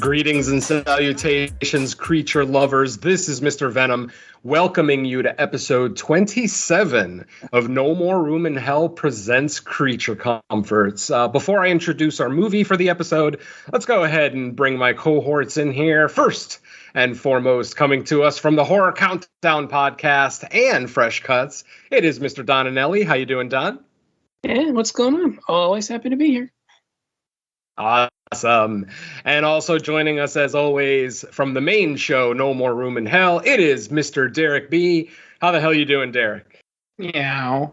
Greetings and salutations, creature lovers. This is Mr. Venom, welcoming you to episode 27 of No More Room in Hell Presents Creature Comforts. Before I introduce our movie for the episode, let's go ahead and bring my cohorts in here. First and foremost, coming to us from the Horror Countdown podcast and Fresh Cuts, it is Mr. Don Anelli. How you doing, Don? Yeah, what's going on? Always happy to be here. Awesome. And also joining us, as always, from the main show, No More Room in Hell, it is Mr. Derek B. How the hell you doing, Derek? Meow.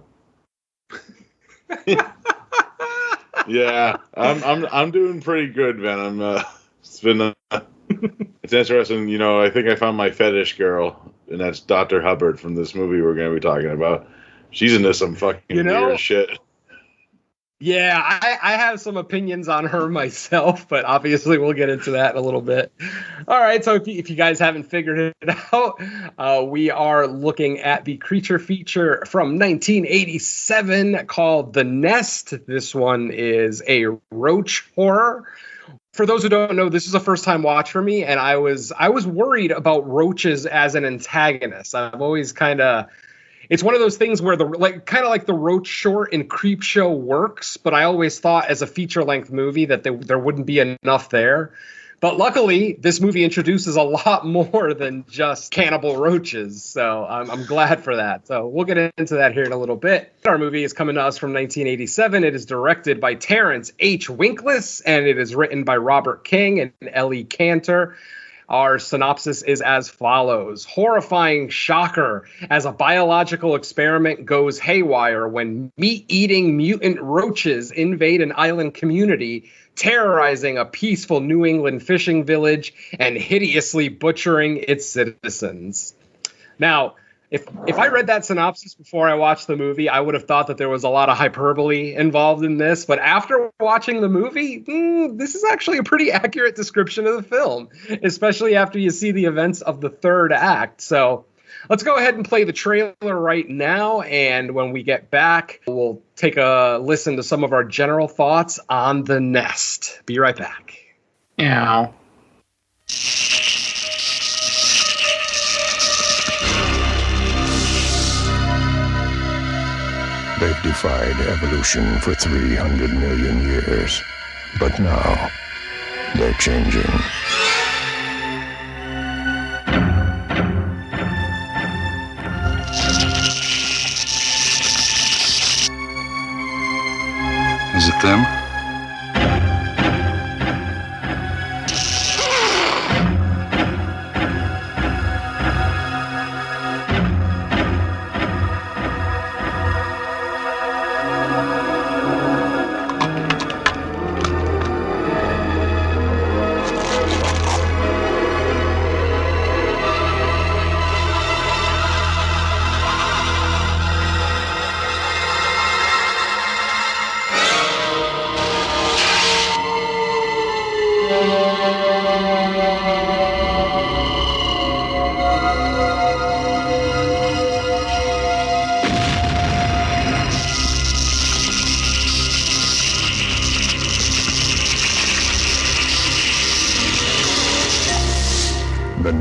Yeah, I'm doing pretty good, Venom. It's interesting. You know, I think I found my fetish girl, and that's Dr. Hubbard from this movie we're going to be talking about. She's into some fucking weird shit. Yeah, I have some opinions on her myself, but obviously we'll get into that in a little bit. All right, so if you guys haven't figured it out, we are looking at the creature feature from 1987 called The Nest. This one is a roach horror. For those who don't know, this is a first-time watch for me, and I was worried about roaches as an antagonist. I've always it's one of those things where kind of like the Roach short in Creepshow works, but I always thought as a feature-length movie that there wouldn't be enough there. But luckily, this movie introduces a lot more than just cannibal roaches, so I'm glad for that. So we'll get into that here in a little bit. Our movie is coming to us from 1987. It is directed by Terrence H. Winkless, and it is written by Robert King and Ellie Cantor. Our synopsis is as follows. Horrifying shocker as a biological experiment goes haywire when meat-eating mutant roaches invade an island community, terrorizing a peaceful New England fishing village and hideously butchering its citizens. Now, if I read that synopsis before I watched the movie, I would have thought that there was a lot of hyperbole involved in this. But after watching the movie, this is actually a pretty accurate description of the film, especially after you see the events of the third act. So let's go ahead and play the trailer right now. And when we get back, we'll take a listen to some of our general thoughts on The Nest. Be right back. Meow. They've defied evolution for 300 million years. But now, they're changing. Is it them?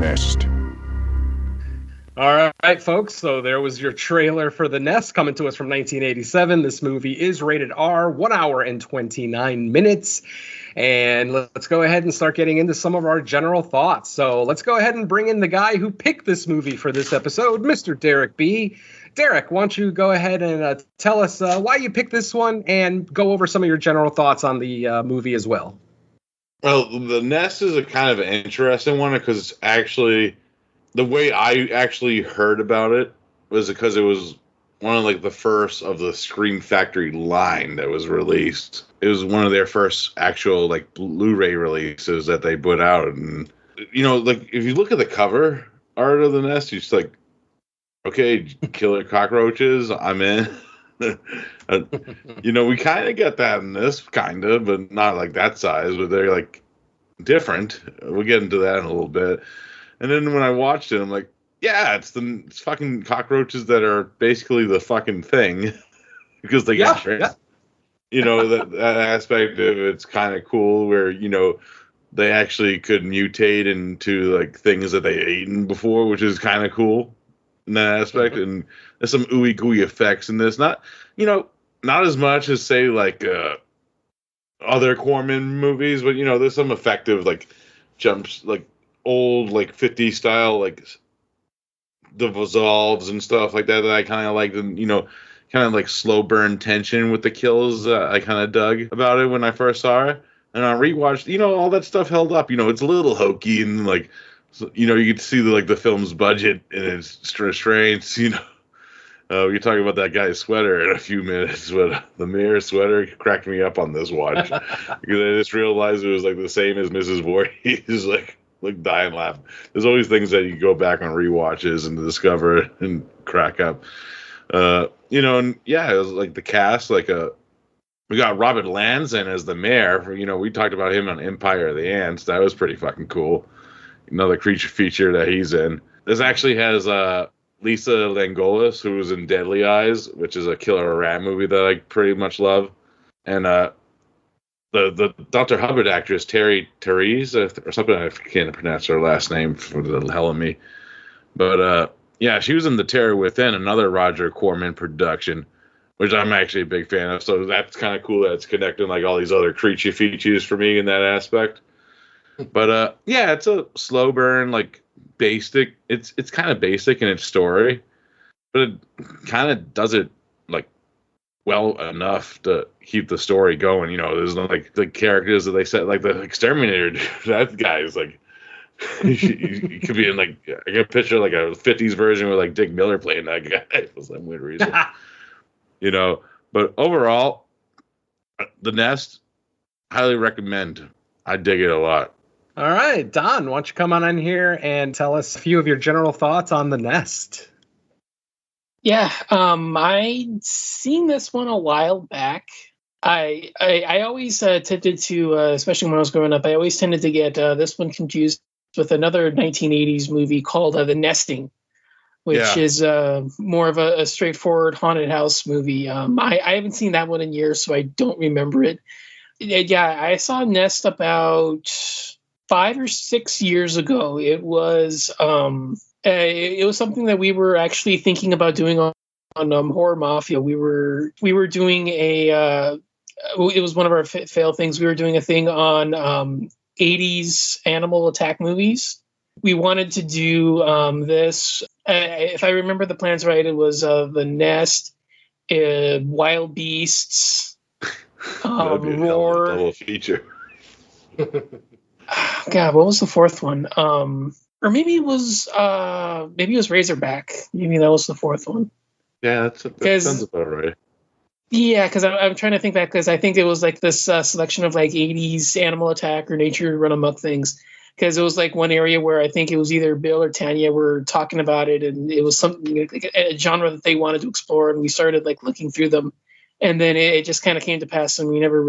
Nest. All right, folks. So there was your trailer for The Nest coming to us from 1987. This movie is rated R, 1 hour and 29 minutes. And let's go ahead and start getting into some of our general thoughts. So let's go ahead and bring in the guy who picked this movie for this episode, Mr. Derek B. Derek, why don't you go ahead and tell us why you picked this one and go over some of your general thoughts on the movie as well. Well, The Nest is a kind of an interesting one because it's actually, the way I actually heard about it was because it was one of like the first of the Scream Factory line that was released. It was one of their first actual like Blu-ray releases that they put out, and you know, like if you look at the cover art of The Nest, you're just like, okay, killer cockroaches, I'm in. You know, we kind of get that in this, kind of, but not like that size, but they're like different. We'll get into that in a little bit. And then when I watched it, I'm like, yeah, it's fucking cockroaches that are basically the fucking thing because they get trained. Yeah. You know, that aspect of it's kind of cool where, you know, they actually could mutate into like things that they eaten before, which is kind of cool in that aspect. Mm-hmm. And there's some ooey gooey effects in this. Not, you know, not as much as say like other Corman movies, but you know, there's some effective like jumps, like old like 50s style like the dissolves and stuff like that I kind of like. And you know, kind of like slow burn tension with the kills. I kind of dug about it when I first saw it, and I rewatched. You know, all that stuff held up. You know, it's a little hokey and like, you know, you get to see the film's budget and its restraints. You know. We can talk about that guy's sweater in a few minutes, but the mayor sweater cracked me up on this watch because I just realized it was like the same as Mrs. Voorhees, like dying laughing. There's always things that you go back on rewatches and discover and crack up. You know, and yeah, it was like the cast, like we got Robert Lanza as the mayor. You know, we talked about him on Empire of the Ants. That was pretty fucking cool. Another creature feature that he's in. This actually has Lisa Langlois, who was in Deadly Eyes, which is a killer rat movie that I pretty much love. And the Dr. Hubbard actress, Therese, or something, I can't pronounce her last name for the hell of me. But yeah, she was in The Terror Within, another Roger Corman production, which I'm actually a big fan of. So that's kind of cool that it's connecting like all these other creature features for me in that aspect. But yeah, it's a slow burn, like basic. It's kind of basic in its story, but it kind of does it like well enough to keep the story going. You know, there's like the characters that they set, like the exterminator. That guy is like, he could be in like, I can picture like a 50s version with like Dick Miller playing that guy for some weird reason. You know, but overall, The Nest, highly recommend. I dig it a lot. All right, Don, why don't you come on in here and tell us a few of your general thoughts on The Nest? Yeah, I'd seen this one a while back. I always tended to, especially when I was growing up, I always tended to get this one confused with another 1980s movie called The Nesting, which is more of a straightforward haunted house movie. I haven't seen that one in years, so I don't remember it. Yeah, I saw Nest about 5 or 6 years ago. It was something that we were actually thinking about doing on Horror Mafia. We were doing it was one of our fail things. We were doing a thing on 80s animal attack movies. We wanted to do this. If I remember the plans right, it was The Nest, Wild Beasts, Roar. Double feature. God, what was the fourth one? Or maybe it was Razorback. Maybe that was the fourth one. Yeah, that sounds about right. Yeah, because I'm trying to think back, because I think it was like this selection of like 80s animal attack or nature run amok things. Because it was like one area where I think it was either Bill or Tanya were talking about it, and it was something like a genre that they wanted to explore, and we started like looking through them, and then it just kind of came to pass, and we never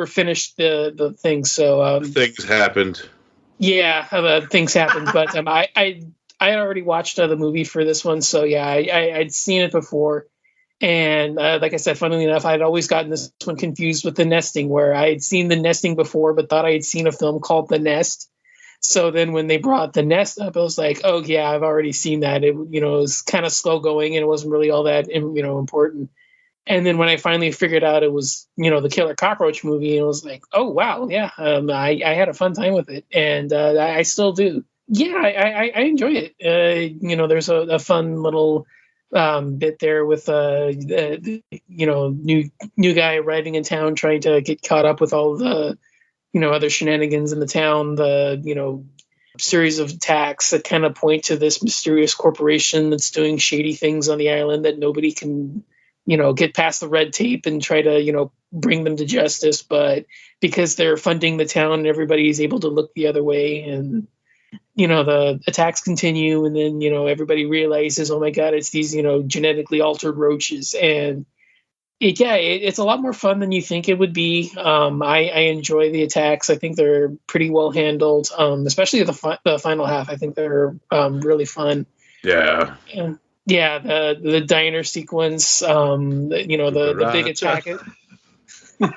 finished the thing. So things happened. Yeah, things happened, but I had already watched the movie for this one, so yeah, I'd seen it before. And like I said, funnily enough, I'd always gotten this one confused with The Nesting, where I had seen The Nesting before, but thought I had seen a film called The Nest. So then when they brought the nest up, I was like, oh yeah, I've already seen that. It was kind of slow going and it wasn't really all that important. And then when I finally figured out it was the Killer Cockroach movie, it was like, oh wow, yeah, I had a fun time with it, and I still do. Yeah, I enjoy it. There's a fun little bit there with new guy arriving in town trying to get caught up with all the other shenanigans in the town, the series of attacks that kind of point to this mysterious corporation that's doing shady things on the island that nobody can get past the red tape and try to bring them to justice, but because they're funding the town, everybody's able to look the other way, and the attacks continue, and then everybody realizes, oh my god, it's these genetically altered roaches, and it's a lot more fun than you think it would be. I enjoy the attacks. I think they're pretty well handled, especially the final half. I think they're really fun. Yeah. Yeah, the diner sequence, the big attack. The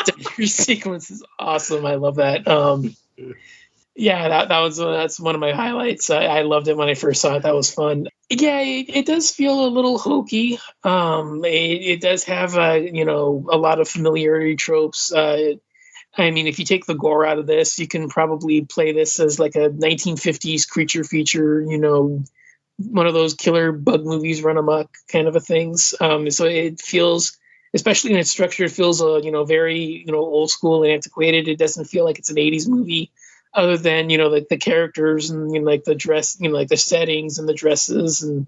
diner sequence is awesome. I love that. Yeah, that's one of my highlights. I loved it when I first saw it. That was fun. Yeah, it does feel a little hokey. It does have a lot of familiarity tropes. I mean, if you take the gore out of this, you can probably play this as like a 1950s creature feature. One of those killer bug movies run amok kind of a things. So it feels, especially in its structure, it feels very old school and antiquated. It doesn't feel like it's an 80s movie, other than like the characters and like the dress, like the settings and the dresses, and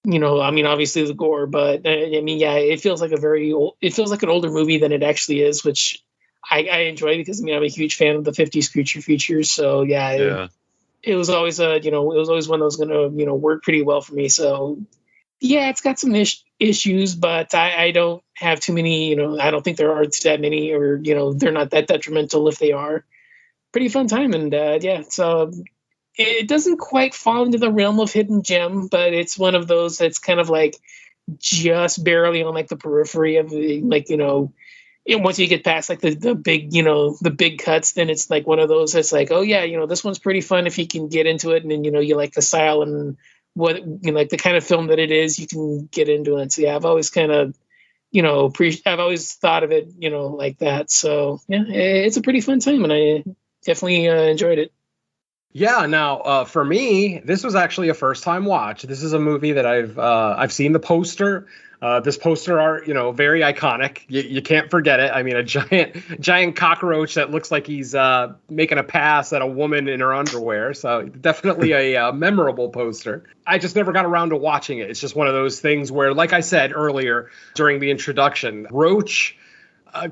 I mean, obviously the gore, but I mean, yeah, it feels like it feels like an older movie than it actually is, which I enjoy, because I mean, I'm a huge fan of the 50s creature features. So yeah. It was always one that was going to work pretty well for me. So yeah, it's got some issues, but I don't have too many. I don't think there are that many, or they're not that detrimental if they are. Pretty fun time, and yeah, so it doesn't quite fall into the realm of hidden gem, but it's one of those that's kind of like just barely on like the periphery of once you get past like the big the big cuts, then it's like one of those that's like, oh yeah, this one's pretty fun if you can get into it, and then you like the style and what like the kind of film that it is, you can get into it. So yeah, I've always kind of I've always thought of it like that. So yeah, it's a pretty fun time, and I definitely enjoyed it. Yeah. Now, for me, this was actually a first time watch. This is a movie that I've seen the poster. This poster art, very iconic. You can't forget it. I mean, a giant cockroach that looks like he's making a pass at a woman in her underwear. So definitely a memorable poster. I just never got around to watching it. It's just one of those things where, like I said earlier during the introduction, roach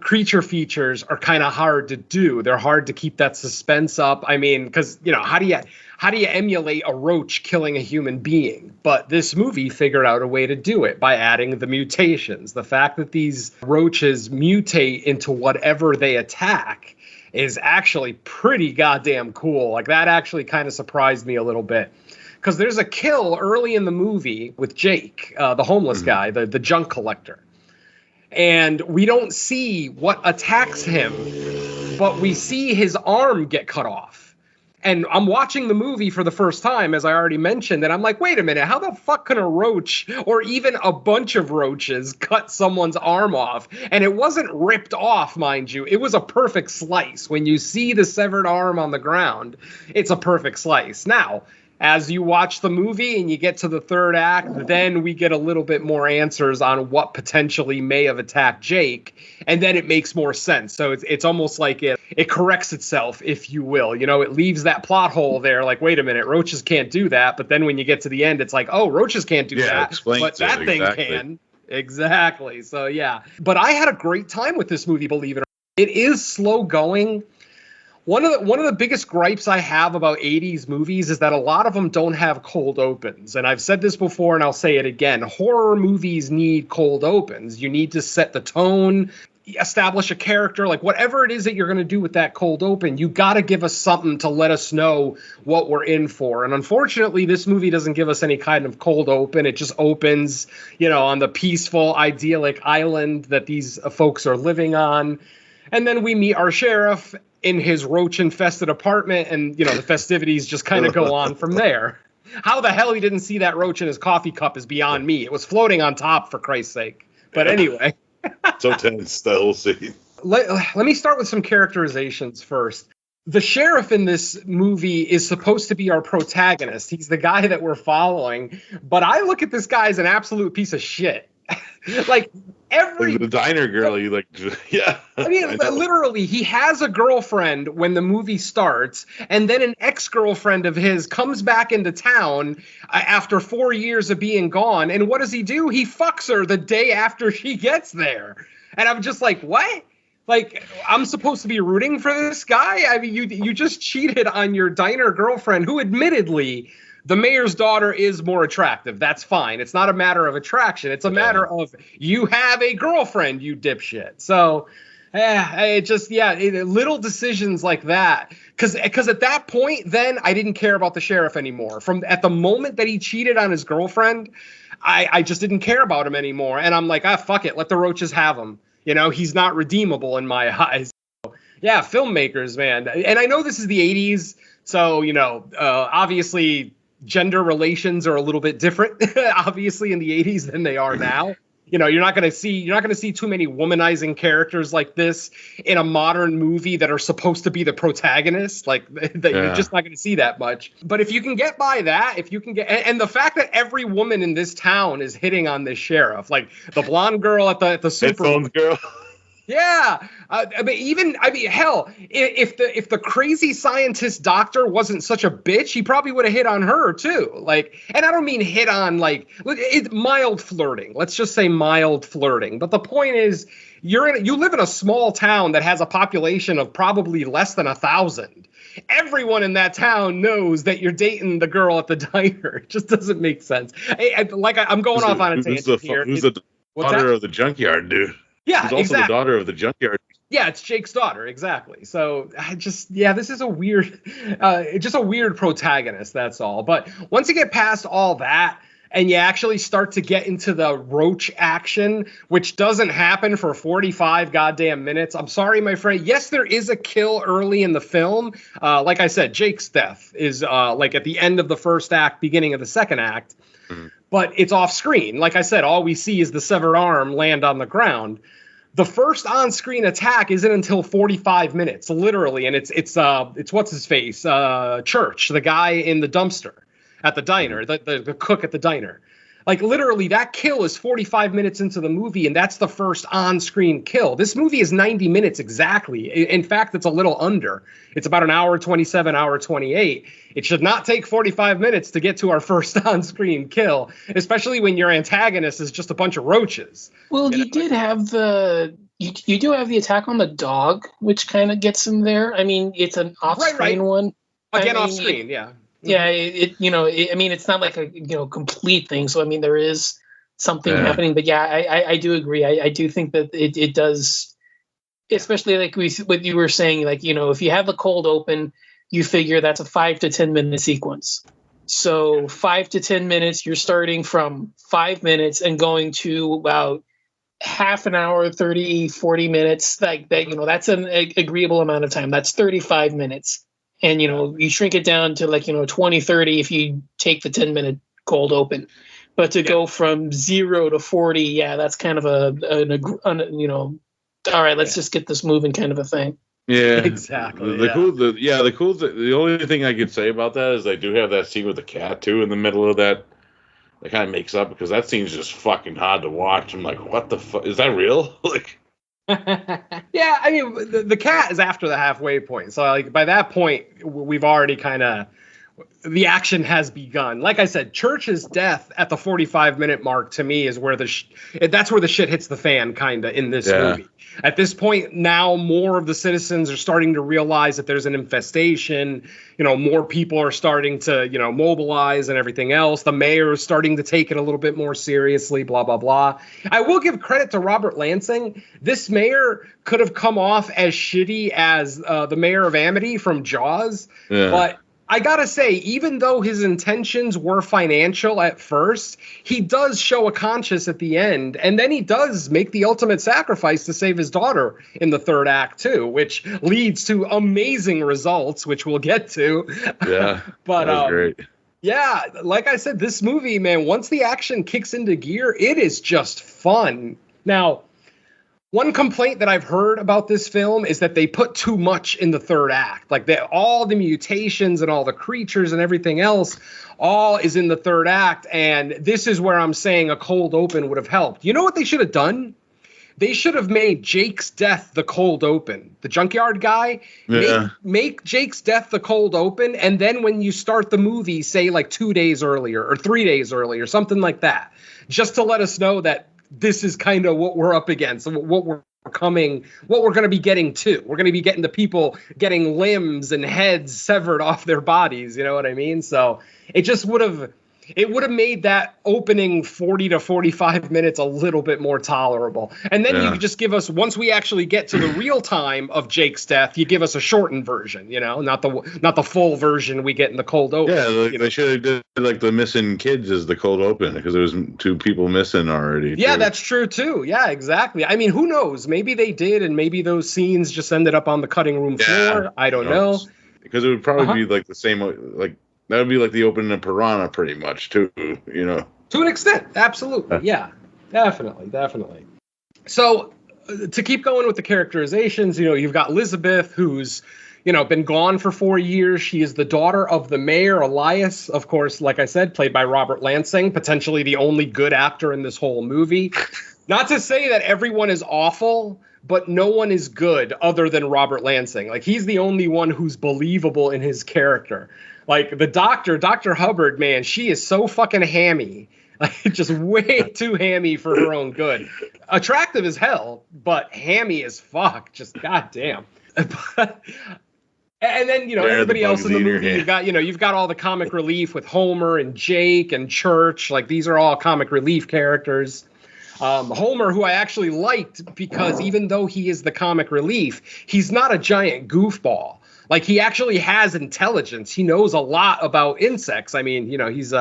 creature features are kind of hard to do. They're hard to keep that suspense up. I mean, because how do you emulate a roach killing a human being? But this movie figured out a way to do it by adding the mutations. The fact that these roaches mutate into whatever they attack is actually pretty goddamn cool. Like, that actually kind of surprised me a little bit. Because there's a kill early in the movie with Jake, the homeless guy, the junk collector. And we don't see what attacks him, but we see his arm get cut off. And I'm watching the movie for the first time, as I already mentioned, and I'm like, wait a minute, how the fuck can a roach, or even a bunch of roaches, cut someone's arm off? And it wasn't ripped off, mind you. It was a perfect slice. When you see the severed arm on the ground, it's a perfect slice. Now, as you watch the movie and you get to the third act, then we get a little bit more answers on what potentially may have attacked Jake, and then it makes more sense. So it's almost like it corrects itself, if you will. It leaves that plot hole there, like, wait a minute, roaches can't do that. But then when you get to the end, it's like, oh, roaches can't do that, but that thing can. Exactly. So yeah, but I had a great time with this movie, believe it or not. It is slow going. One of the biggest gripes I have about 80s movies is that a lot of them don't have cold opens. And I've said this before, and I'll say it again. Horror movies need cold opens. You need to set the tone, establish a character, like whatever it is that you're going to do with that cold open, you got to give us something to let us know what we're in for. And unfortunately, this movie doesn't give us any kind of cold open. It just opens, on the peaceful, idyllic island that these folks are living on. And then we meet our sheriff, in his roach-infested apartment, and the festivities just kind of go on from there. How the hell he didn't see that roach in his coffee cup is beyond me. It was floating on top, for Christ's sake. But anyway. So tense, the whole scene. Let me start with some characterizations first. The sheriff in this movie is supposed to be our protagonist. He's the guy that we're following. But I look at this guy as an absolute piece of shit. Like the diner girl, you like, yeah. I mean, literally, he has a girlfriend when the movie starts, and then an ex-girlfriend of his comes back into town after 4 years of being gone. And what does he do? He fucks her the day after she gets there. And I'm just like, what? Like, I'm supposed to be rooting for this guy? I mean, you just cheated on your diner girlfriend, who admittedly, the mayor's daughter is more attractive. That's fine. It's not a matter of attraction. It's a matter of you have a girlfriend, you dipshit. So, little decisions like that. Because at that point, then I didn't care about the sheriff anymore. At the moment that he cheated on his girlfriend, I just didn't care about him anymore. And I'm like, fuck it. Let the roaches have him. He's not redeemable in my eyes. Yeah, filmmakers, man. And I know this is the 80s, so, obviously gender relations are a little bit different, obviously, in the 80s than they are now. You're not going to see too many womanizing characters like this in a modern movie that are supposed to be the protagonist. You're just not going to see that much. But if you can get by that, and the fact that every woman in this town is hitting on this sheriff, like the blonde girl at the super girl. Yeah, hell, if the crazy scientist doctor wasn't such a bitch, he probably would have hit on her too. And I don't mean hit on it's mild flirting. Let's just say mild flirting. But the point is, you live in a small town that has a population of probably less than 1,000. Everyone in that town knows that you're dating the girl at the diner. It just doesn't make sense. I'm going off on a tangent here. Who's the daughter of the junkyard dude? Yeah, she's also exactly. the daughter of the junkyard. Yeah, it's Jake's daughter, exactly. So this is a weird protagonist, that's all. But once you get past all that and you actually start to get into the roach action, which doesn't happen for 45 goddamn minutes. I'm sorry, my friend. Yes, there is a kill early in the film. Like I said, Jake's death is at the end of the first act, beginning of the second act. Mm. But it's off screen. Like I said, all we see is the severed arm land on the ground. The first on-screen attack isn't until 45 minutes, literally, and it's what's his face, Church, the guy in the dumpster at the diner, the cook at the diner. Literally, that kill is 45 minutes into the movie, and that's the first on-screen kill. This movie is 90 minutes exactly. In fact, it's a little under. It's about an hour 27, hour 28. It should not take 45 minutes to get to our first on-screen kill, especially when your antagonist is just a bunch of roaches. Well, you do have the attack on the dog, which kind of gets him there. I mean, it's an off-screen one. Again, off-screen, yeah. Yeah, it's not like a complete thing. So I mean, there is something happening, but yeah, I do agree. I do think that it does, especially what you were saying, if you have the cold open, you figure that's a 5 to 10 minute sequence. So 5 to 10 minutes, you're starting from 5 minutes and going to about half an hour, 30, 40 minutes. That's an agreeable amount of time. That's 35 minutes. And, you shrink it down to 20, 30 if you take the 10-minute cold open. But to go from 0 to 40, that's kind of all right, let's just get this moving kind of a thing. Yeah, exactly. The only thing I could say about that is I do have that scene with the cat, too, in the middle of that. That kind of makes up because that scene's just fucking hard to watch. I'm like, what the fuck? Is that real? Yeah, I mean, the cat is after the halfway point. So, by that point, we've already the action has begun. Like I said, Church's death at the 45-minute mark, to me, is where that's where the shit hits the fan, kind of, in this movie. At this point, now, more of the citizens are starting to realize that there's an infestation. More people are starting to, mobilize and everything else. The mayor is starting to take it a little bit more seriously, blah, blah, blah. I will give credit to Robert Lansing. This mayor could have come off as shitty as the mayor of Amity from Jaws, but I gotta say, even though his intentions were financial at first, he does show a conscience at the end, and then he does make the ultimate sacrifice to save his daughter in the third act too, which leads to amazing results, which we'll get to. Yeah, but that was great. Yeah, like I said, this movie, man, once the action kicks into gear, it is just fun. Now, one complaint that I've heard about this film is that they put too much in the third act. Like all the mutations and all the creatures and everything else, all is in the third act. And this is where I'm saying a cold open would have helped. You know what they should have done? They should have made Jake's death the cold open. The junkyard guy, make Jake's death the cold open. And then when you start the movie, say like 2 days earlier or 3 days earlier, something like that, just to let us know that this is kind of what we're up against, what we're going to be getting to. We're going to be getting the people getting limbs and heads severed off their bodies. You know what I mean? So it just would have made that opening 40 to 45 minutes a little bit more tolerable. And then you could just give us, once we actually get to the real time of Jake's death, you give us a shortened version, you know, not the full version we get in the cold open. Yeah, they should have did like the missing kids as the cold open, because there was 2 people missing already. Yeah, that's true too. Yeah, exactly. I mean, who knows? Maybe they did, and maybe those scenes just ended up on the cutting room floor. I don't know. Because it would probably be like the same, like, that would be like the opening of Piranha pretty much, too, you know? To an extent, absolutely. Yeah, definitely. So, to keep going with the characterizations, you know, you've got Elizabeth, who's, you know, been gone for 4 years. She is the daughter of the mayor, Elias, of course, like I said, played by Robert Lansing, potentially the only good actor in this whole movie. Not to say that everyone is awful, but no one is good other than Robert Lansing. Like, he's the only one who's believable in his character. Like, the doctor, Dr. Hubbard, man, she is so fucking hammy. Like, just way too hammy for her own good. Attractive as hell, but hammy as fuck. Just goddamn. And then, you know, everybody else in the movie, you've got all the comic relief with Homer and Jake and Church. Like, these are all comic relief characters. Homer, who I actually liked, because even though he is the comic relief, he's not a giant goofball. Like, he actually has intelligence. He knows a lot about insects. I mean, you know, he's,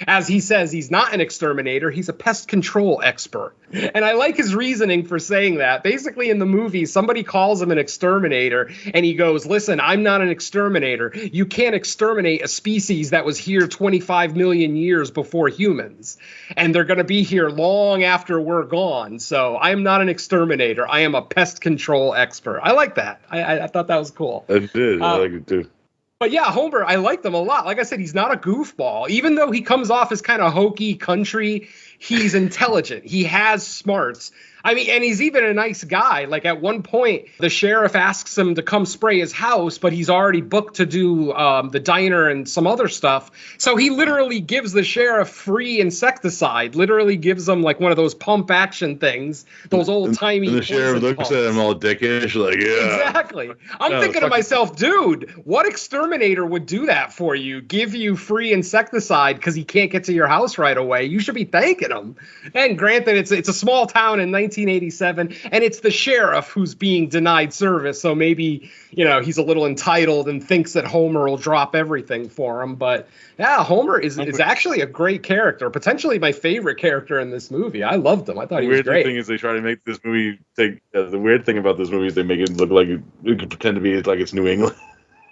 as he says, he's not an exterminator. He's a pest control expert. And I like his reasoning for saying that. Basically, in the movie, somebody calls him an exterminator, and he goes, listen, I'm not an exterminator. You can't exterminate a species that was here 25 million years before humans. And they're going to be here long after we're gone. So I'm not an exterminator. I am a pest control expert. I like that. I thought that was cool. I did. I like it too. But yeah, Homer, I liked him a lot. Like I said, he's not a goofball. Even though he comes off as kind of hokey country, he's intelligent. He has smarts. I mean, and he's even a nice guy. Like, at one point, the sheriff asks him to come spray his house, but he's already booked to do the diner and some other stuff. So he literally gives the sheriff free insecticide, literally gives him like one of those pump action things, those old timey. And the sheriff looks at him all dickish, like, yeah. Exactly. I'm thinking to myself, dude, what exterminator would do that for you? Give you free insecticide because he can't get to your house right away. You should be thanking him. And granted, it's a small town in 1987, and it's the sheriff who's being denied service, so maybe, you know, he's a little entitled and thinks that Homer will drop everything for him. But yeah, Homer is actually a great character, potentially my favorite character in this movie. I loved him. I thought he was great. The weird thing is they try to make this movie the weird thing about this movie is they make it look like it could pretend to be like it's New England.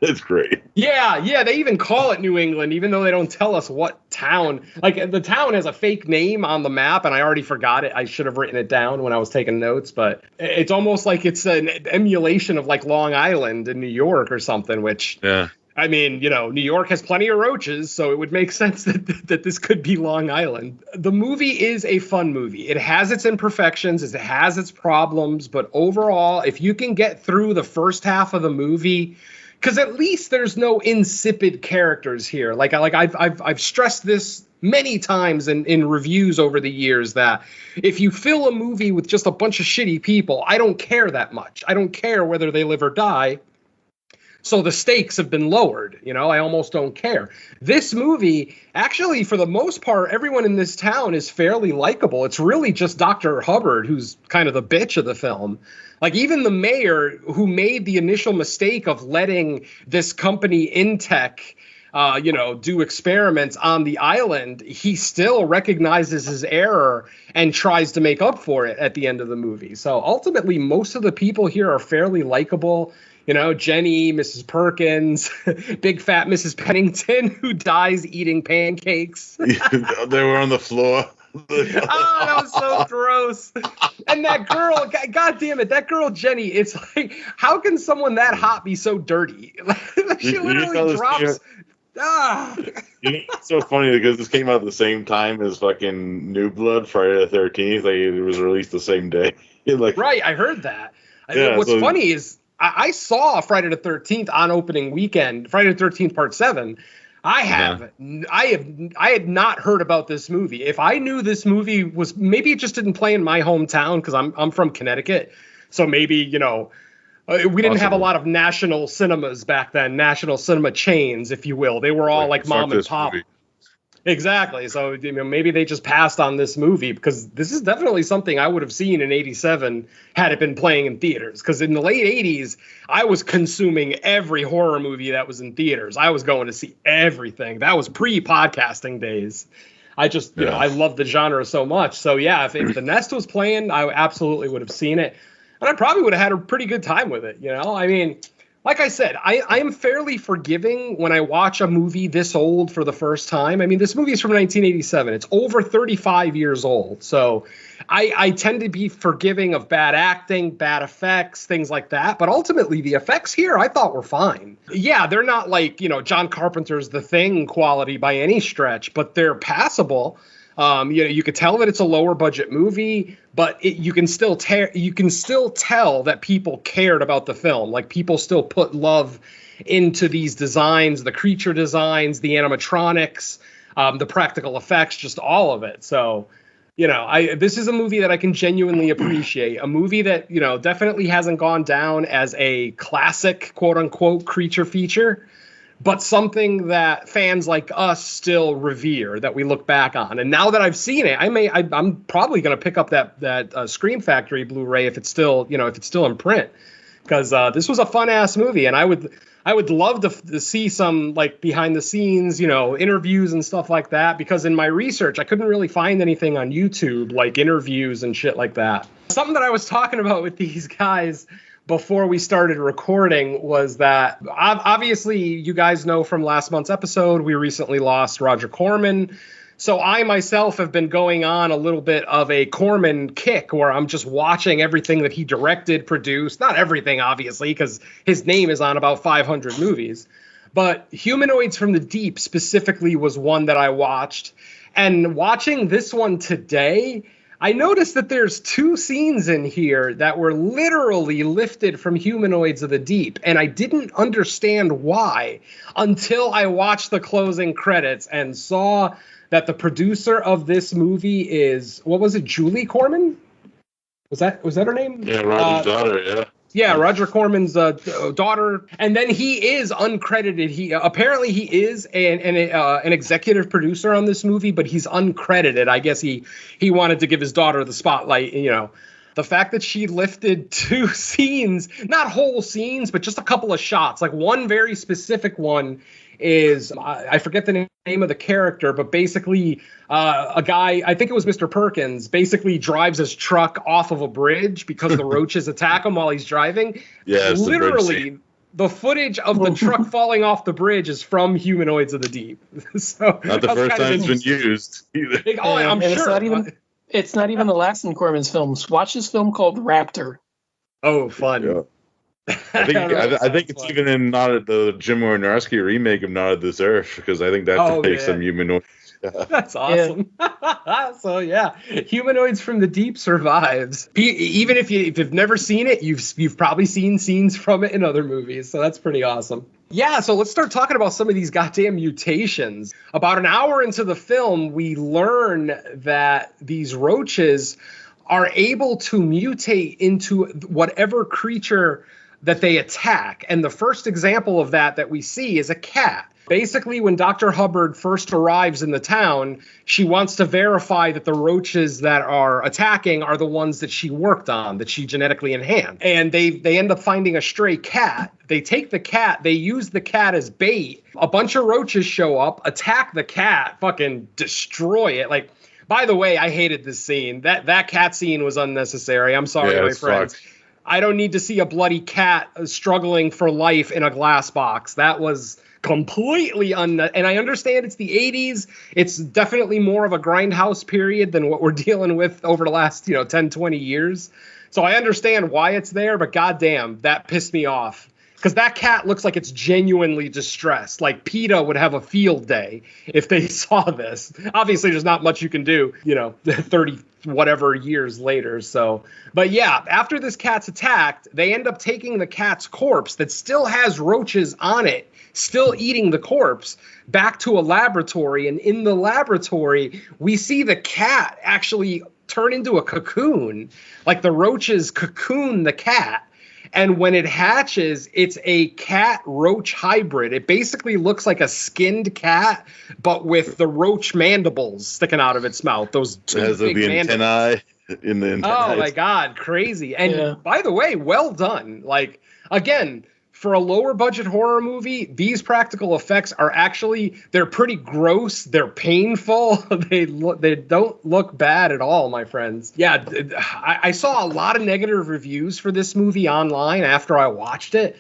It's great. Yeah, they even call it New England, even though they don't tell us what town. Like, the town has a fake name on the map, and I already forgot it. I should have written it down when I was taking notes, but it's almost like it's an emulation of, like, Long Island in New York or something, which, yeah. I mean, you know, New York has plenty of roaches, so it would make sense that this could be Long Island. The movie is a fun movie. It has its imperfections, it has its problems, but overall, if you can get through the first half of the movie, because at least there's no insipid characters here. Like I've stressed this many times in reviews over the years, that if you fill a movie with just a bunch of shitty people, I don't care that much. I don't care whether they live or die. So the stakes have been lowered. You know, I almost don't care. This movie, actually, for the most part, everyone in this town is fairly likable. It's really just Dr. Hubbard who's kind of the bitch of the film. Like, even the mayor, who made the initial mistake of letting this company Intech do experiments on the island, he still recognizes his error and tries to make up for it at the end of the movie. So ultimately, most of the people here are fairly likable. Jenny, Mrs. Perkins, big fat Mrs. Pennington, who dies eating pancakes. They were on the floor. Oh, that was so gross. And that girl, God damn it, that girl Jenny, it's like, how can someone that hot be so dirty? She literally drops. It's so funny because this came out at the same time as fucking New Blood, Friday the 13th. Like, it was released the same day. Right, I heard that. Yeah, What's funny is I saw Friday the 13th on opening weekend, Friday the 13th Part 7. I had not heard about this movie. If I knew this movie was, maybe it just didn't play in my hometown because I'm from Connecticut. So maybe, we didn't have a lot of national cinemas back then, national cinema chains, if you will. They were all like mom and pop. Movie. Exactly. So maybe they just passed on this movie because this is definitely something I would have seen in '87 had it been playing in theaters. Because in the late '80s, I was consuming every horror movie that was in theaters. I was going to see everything. That was pre-podcasting days. I just, I love the genre so much. So yeah, if The Nest was playing, I absolutely would have seen it, and I probably would have had a pretty good time with it. I mean, like I said, I am fairly forgiving when I watch a movie this old for the first time. I mean, this movie is from 1987. It's over 35 years old. So I tend to be forgiving of bad acting, bad effects, things like that. But ultimately, the effects here I thought were fine. Yeah, they're not like, John Carpenter's The Thing quality by any stretch, but they're passable. You could tell that it's a lower budget movie, but you can still tell that people cared about the film. Like, people still put love into these designs, the creature designs, the animatronics, the practical effects, just all of it. So, this is a movie that I can genuinely appreciate. A movie that, definitely hasn't gone down as a classic, quote unquote, creature feature, but something that fans like us still revere, that we look back on. And now that I've seen it, I'm probably going to pick up that Scream Factory Blu-ray if it's still in print, because this was a fun ass movie, and I would love to see some like behind the scenes, interviews and stuff like that, because in my research I couldn't really find anything on YouTube like interviews and shit like that. Something that I was talking about with these guys before we started recording was that obviously you guys know from last month's episode, we recently lost Roger Corman. So I myself have been going on a little bit of a Corman kick where I'm just watching everything that he directed, produced, not everything, obviously, because his name is on about 500 movies. But Humanoids from the Deep specifically was one that I watched. And watching this one today, I noticed that there's 2 scenes in here that were literally lifted from Humanoids of the Deep, and I didn't understand why until I watched the closing credits and saw that the producer of this movie is, what was it, Julie Corman? Was that her name? Yeah, Roger's daughter, yeah. Yeah, Roger Corman's daughter, and then he is uncredited. He apparently he is an executive producer on this movie, but he's uncredited. I guess he wanted to give his daughter the spotlight. The fact that she lifted 2 scenes, not whole scenes, but just a couple of shots. Like, one very specific one is, I forget the name of the character, but basically a guy, I think it was Mr. Perkins, basically drives his truck off of a bridge because the roaches attack him while he's driving. Yeah, literally, the footage of the truck falling off the bridge is from Humanoids of the Deep. So not the first time it's been used either. I'm sure. It's not even the last in Corman's films. Watch this film called Raptor. Oh, fun. Yeah. I think it's fun. Even in the Jim Wynorski remake of Not of This Earth, because I think that takes some humanoid. That's awesome. Yeah. So yeah, Humanoids from the Deep survives. Even if you've never seen it, you've probably seen scenes from it in other movies. So that's pretty awesome. Yeah, so let's start talking about some of these goddamn mutations. About an hour into the film, we learn that these roaches are able to mutate into whatever creature that they attack. And the first example of that we see is a cat. Basically, when Dr. Hubbard first arrives in the town, she wants to verify that the roaches that are attacking are the ones that she worked on, that she genetically enhanced. And they end up finding a stray cat. They take the cat, they use the cat as bait. A bunch of roaches show up, attack the cat, fucking destroy it. Like, by the way, I hated this scene. That cat scene was unnecessary. I'm sorry, my friends. Fucked. I don't need to see a bloody cat struggling for life in a glass box. That was completely and I understand it's the 80s. It's definitely more of a grindhouse period than what we're dealing with over the last 10, 20 years. So I understand why it's there, but goddamn, that pissed me off. Because that cat looks like it's genuinely distressed. Like PETA would have a field day if they saw this. Obviously, there's not much you can do, 30 whatever years later. So, but yeah, after this cat's attacked, they end up taking the cat's corpse that still has roaches on it, still eating the corpse, back to a laboratory. And in the laboratory, we see the cat actually turn into a cocoon. Like the roaches cocoon the cat. And when it hatches, it's a cat-roach hybrid. It basically looks like a skinned cat, but with the roach mandibles sticking out of its mouth. Those two has big the mandibles. antennae in the antennae. Oh, my God. Crazy. And by the way, well done. Like, again, for a lower-budget horror movie, these practical effects are actually, they're pretty gross. They're painful. They don't look bad at all, my friends. Yeah, I saw a lot of negative reviews for this movie online after I watched it.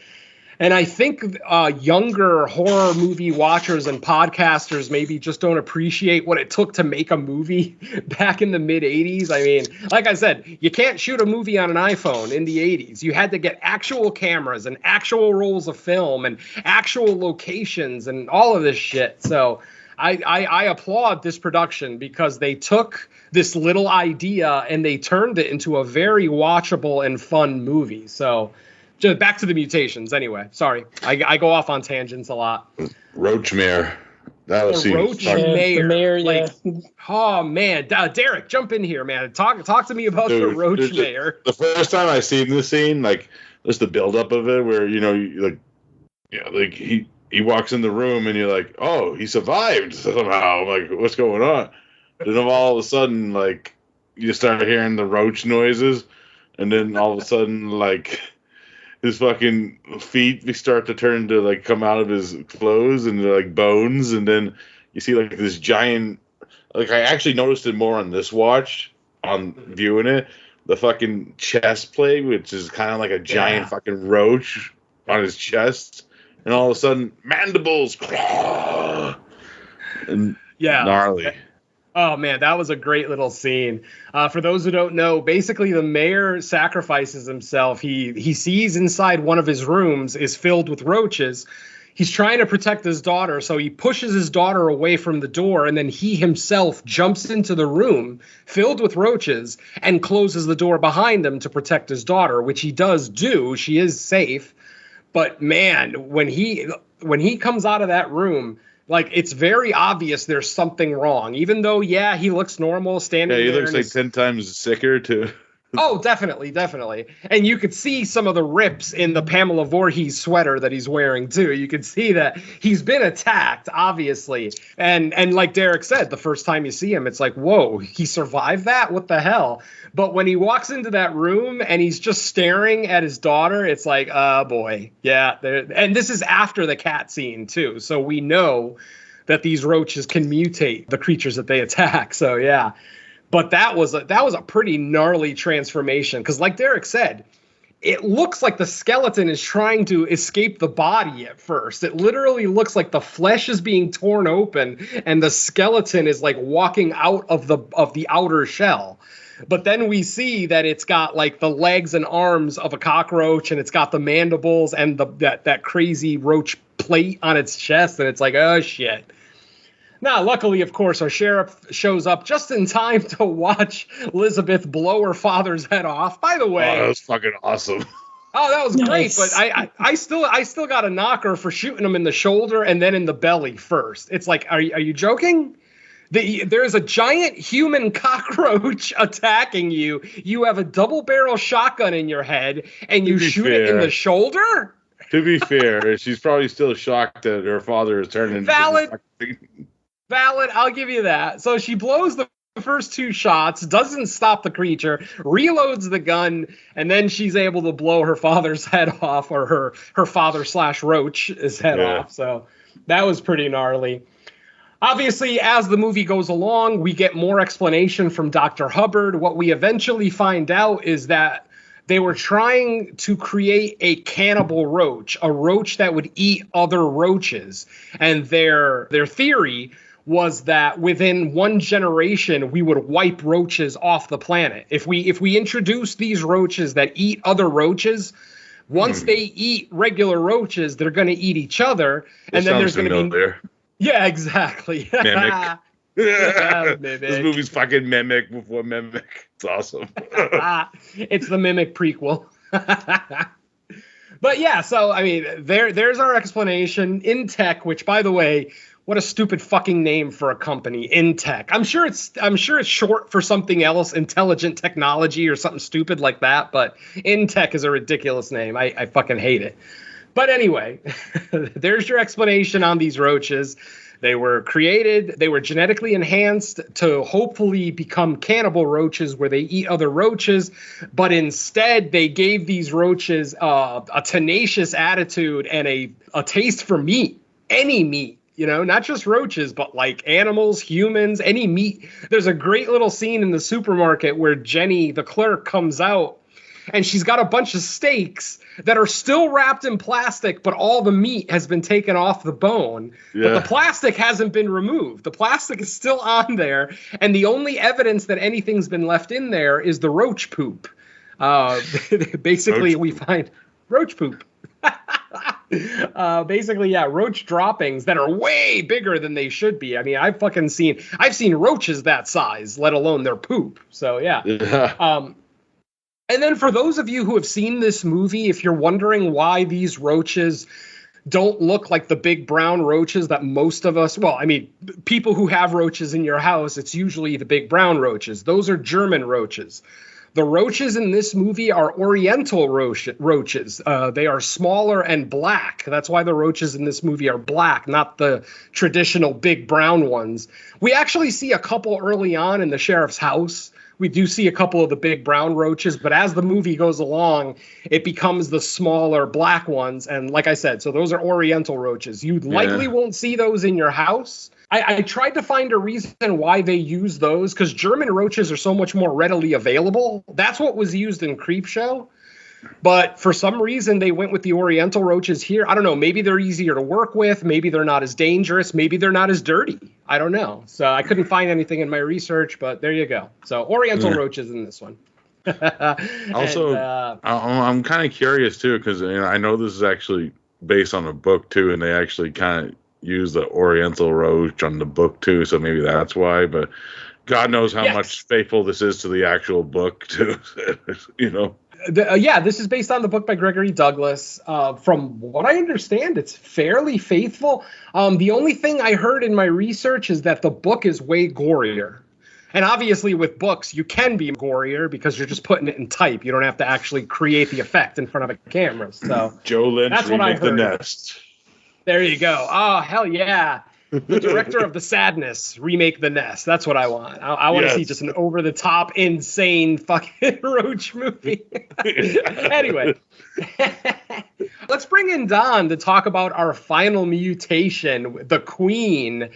And I think younger horror movie watchers and podcasters maybe just don't appreciate what it took to make a movie back in the mid-'80s. I mean, like I said, you can't shoot a movie on an iPhone in the 80s. You had to get actual cameras and actual rolls of film and actual locations and all of this shit. So I applaud this production because they took this little idea and they turned it into a very watchable and fun movie. So just back to the mutations anyway. Sorry. I go off on tangents a lot. Roachmare. That was Roachmare. Like, oh man. Derek, jump in here, man. Talk to me about the Roachmare. The first time I seen this scene, like just the buildup of it, where he walks in the room and you're like, oh, he survived somehow. I'm like, what's going on? Then all of a sudden, like, you start hearing the roach noises, and then all of a sudden, like, his fucking feet start to turn to, like, come out of his clothes, and they're like bones, and then you see, like, this giant, like, I actually noticed it more on this watch, on viewing it, the fucking chest plate, which is kind of like a giant fucking roach on his chest, and all of a sudden, mandibles, and gnarly. Oh, man, that was a great little scene. For those who don't know, basically the mayor sacrifices himself. He sees inside one of his rooms is filled with roaches. He's trying to protect his daughter, so he pushes his daughter away from the door, and then he himself jumps into the room filled with roaches and closes the door behind him to protect his daughter, which he does do. She is safe. But, man, when he comes out of that room, like, it's very obvious there's something wrong. Even though, he looks normal standing there. Yeah, he looks like 10 times sicker, too. Oh, definitely. And you could see some of the rips in the Pamela Voorhees sweater that he's wearing, too. You could see that he's been attacked, obviously. And like Derek said, the first time you see him, it's like, whoa, he survived that? What the hell? But when he walks into that room and he's just staring at his daughter, it's like, boy. Yeah. And this is after the cat scene, too. So we know that these roaches can mutate the creatures that they attack. So, yeah. But that was a pretty gnarly transformation because, like Derek said, it looks like the skeleton is trying to escape the body at first. It literally looks like the flesh is being torn open and the skeleton is like walking out of the outer shell. But then we see that it's got like the legs and arms of a cockroach, and it's got the mandibles and that crazy roach plate on its chest, and it's like, oh shit. Now, luckily, of course, our sheriff shows up just in time to watch Elizabeth blow her father's head off. By the way, that was fucking awesome. Oh, that was great, but I still got to knock her for shooting him in the shoulder and then in the belly first. It's like, are you joking? There's a giant human cockroach attacking you. You have a double barrel shotgun in your head, and you shoot it in the shoulder? To be fair, she's probably still shocked that her father has turned into Valid. I'll give you that. So she blows the first 2 shots, doesn't stop the creature, reloads the gun, and then she's able to blow her father's head off, or her father/roach's head off. So that was pretty gnarly. Obviously, as the movie goes along, we get more explanation from Dr. Hubbard. What we eventually find out is that they were trying to create a cannibal roach, a roach that would eat other roaches. And their theory was that within 1 generation, we would wipe roaches off the planet. If we introduce these roaches that eat other roaches, once they eat regular roaches, they're going to eat each other. And then there's going to be... There. Yeah, exactly. Mimic. Mimic. This movie's fucking Mimic before Mimic. It's awesome. It's the Mimic prequel. But yeah, so I mean, there's our explanation. Intech, which by the way, what a stupid fucking name for a company, Intech. I'm sure it's short for something else, intelligent technology or something stupid like that, but Intech is a ridiculous name. I fucking hate it. But anyway, there's your explanation on these roaches. They were created, they were genetically enhanced to hopefully become cannibal roaches where they eat other roaches, but instead they gave these roaches a tenacious attitude and a taste for meat, any meat, you know, not just roaches, but like animals, humans, any meat. There's a great little scene in the supermarket where Jenny, the clerk, comes out and she's got a bunch of steaks that are still wrapped in plastic, but all the meat has been taken off the bone. Yeah. But the plastic hasn't been removed. The plastic is still on there, and the only evidence that anything's been left in there is the roach poop. Basically, we find roach poop. Basically, yeah, roach droppings that are way bigger than they should be. I mean, I've seen roaches that size, let alone their poop. So yeah. And then for those of you who have seen this movie, if you're wondering why these roaches don't look like the big brown roaches that most of us, well, I mean, people who have roaches in your house, it's usually the big brown roaches. Those are German roaches. The roaches in this movie are Oriental roaches. They are smaller and black. That's why the roaches in this movie are black, not the traditional big brown ones. We actually see a couple early on in the sheriff's house. We do see a couple of the big brown roaches, but as the movie goes along, it becomes the smaller black ones. And like I said, so those are Oriental roaches. You likely won't see those in your house. I tried to find a reason why they use those, because German roaches are so much more readily available. That's what was used in Creepshow. But for some reason, they went with the Oriental roaches here. I don't know. Maybe they're easier to work with. Maybe they're not as dangerous. Maybe they're not as dirty. I don't know. So I couldn't find anything in my research, but there you go. So Oriental roaches in this one. Also, I'm kind of curious, too, because I know this is actually based on a book, too, and they actually kind of use the Oriental roach on the book, too, so maybe that's why. But God knows how much faithful this is to the actual book, too, you know. This is based on the book by Gregory Douglas. From what I understand, it's fairly faithful. The only thing I heard in my research is that the book is way gorier. And obviously with books, you can be gorier because you're just putting it in type. You don't have to actually create the effect in front of a camera. So Joe Lynch, that's what I heard. The Nest. There you go. Oh, hell yeah. The director of The Sadness, remake The Nest. That's what I want. I want to see just an over-the-top, insane fucking roach movie. Anyway, let's bring in Don to talk about our final mutation, the Queen.